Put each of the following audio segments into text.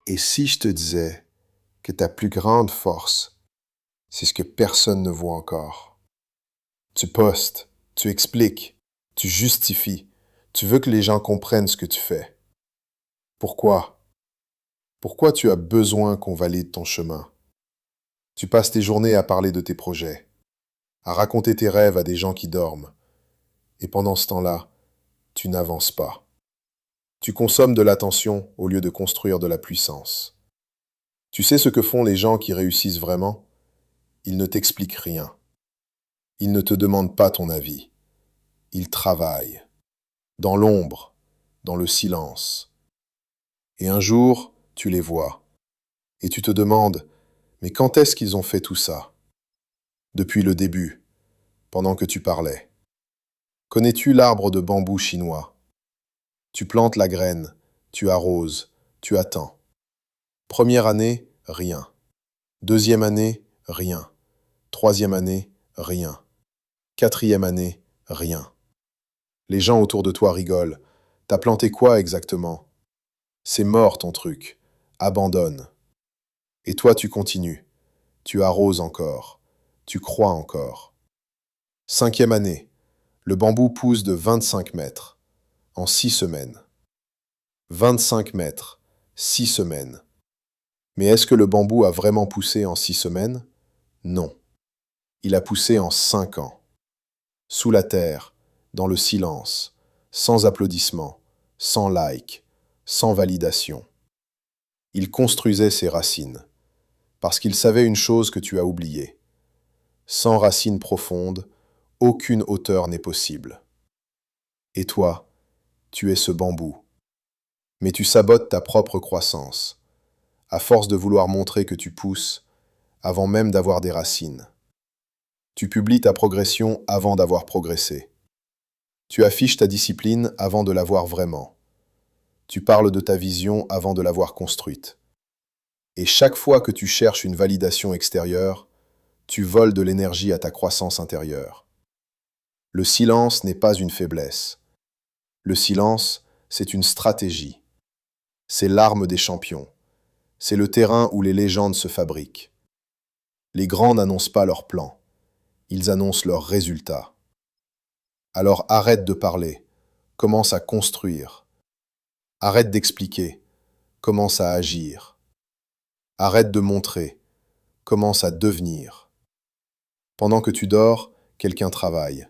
Et si je te disais que ta plus grande force, c'est ce que personne ne voit encore? Tu postes, tu expliques, tu justifies, tu veux que les gens comprennent ce que tu fais. Pourquoi? Pourquoi tu as besoin qu'on valide ton chemin? Tu passes tes journées à parler de tes projets, à raconter tes rêves à des gens qui dorment. Et pendant ce temps-là, tu n'avances pas. Tu consommes de l'attention au lieu de construire de la puissance. Tu sais ce que font les gens qui réussissent vraiment? Ils ne t'expliquent rien. Ils ne te demandent pas ton avis. Ils travaillent. Dans l'ombre, dans le silence. Et un jour, tu les vois. Et tu te demandes, mais quand est-ce qu'ils ont fait tout ça? Depuis le début, pendant que tu parlais. Connais-tu l'arbre de bambou chinois? Tu plantes la graine, tu arroses, tu attends. Première année, rien. Deuxième année, rien. Troisième année, rien. Quatrième année, rien. Les gens autour de toi rigolent. T'as planté quoi exactement? C'est mort ton truc. Abandonne. Et toi tu continues. Tu arroses encore. Tu crois encore. Cinquième année. Le bambou pousse de 25 mètres. En 6 semaines. 25 mètres. 6 semaines. Mais est-ce que le bambou a vraiment poussé en 6 semaines? Non. Il a poussé en 5 ans. Sous la terre, dans le silence, sans applaudissements, sans like, sans validation. Il construisait ses racines, parce qu'il savait une chose que tu as oubliée. Sans racines profondes, aucune hauteur n'est possible. Et toi, tu es ce bambou. Mais tu sabotes ta propre croissance, à force de vouloir montrer que tu pousses, avant même d'avoir des racines. Tu publies ta progression avant d'avoir progressé. Tu affiches ta discipline avant de l'avoir vraiment. Tu parles de ta vision avant de l'avoir construite. Et chaque fois que tu cherches une validation extérieure, tu voles de l'énergie à ta croissance intérieure. Le silence n'est pas une faiblesse. Le silence, c'est une stratégie. C'est l'arme des champions. C'est le terrain où les légendes se fabriquent. Les grands n'annoncent pas leurs plans. Ils annoncent leurs résultats. Alors arrête de parler. Commence à construire. Arrête d'expliquer. Commence à agir. Arrête de montrer. Commence à devenir. Pendant que tu dors, quelqu'un travaille.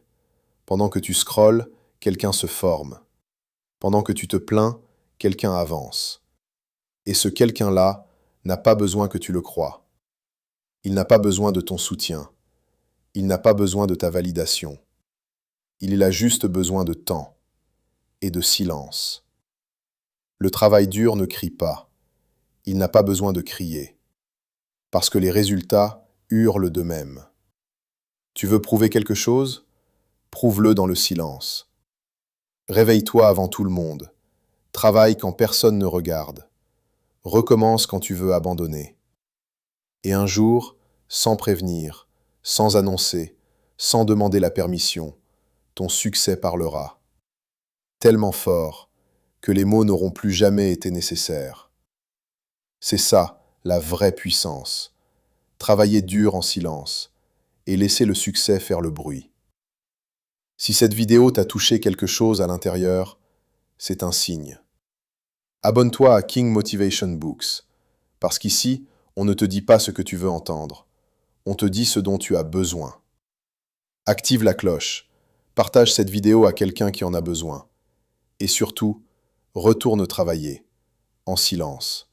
Pendant que tu scrolles, quelqu'un se forme. Pendant que tu te plains, quelqu'un avance. Et ce quelqu'un-là n'a pas besoin que tu le croies. Il n'a pas besoin de ton soutien. Il n'a pas besoin de ta validation. Il a juste besoin de temps et de silence. Le travail dur ne crie pas. Il n'a pas besoin de crier. Parce que les résultats hurlent d'eux-mêmes. Tu veux prouver quelque chose? Prouve-le dans le silence. Réveille-toi avant tout le monde. Travaille quand personne ne regarde. Recommence quand tu veux abandonner. Et un jour, sans prévenir, sans annoncer, sans demander la permission, ton succès parlera. Tellement fort que les mots n'auront plus jamais été nécessaires. C'est ça, la vraie puissance. Travailler dur en silence et laisser le succès faire le bruit. Si cette vidéo t'a touché quelque chose à l'intérieur, c'est un signe. Abonne-toi à King Motivation Books, parce qu'ici, on ne te dit pas ce que tu veux entendre. On te dit ce dont tu as besoin. Active la cloche. Partage cette vidéo à quelqu'un qui en a besoin. Et surtout, retourne travailler, en silence.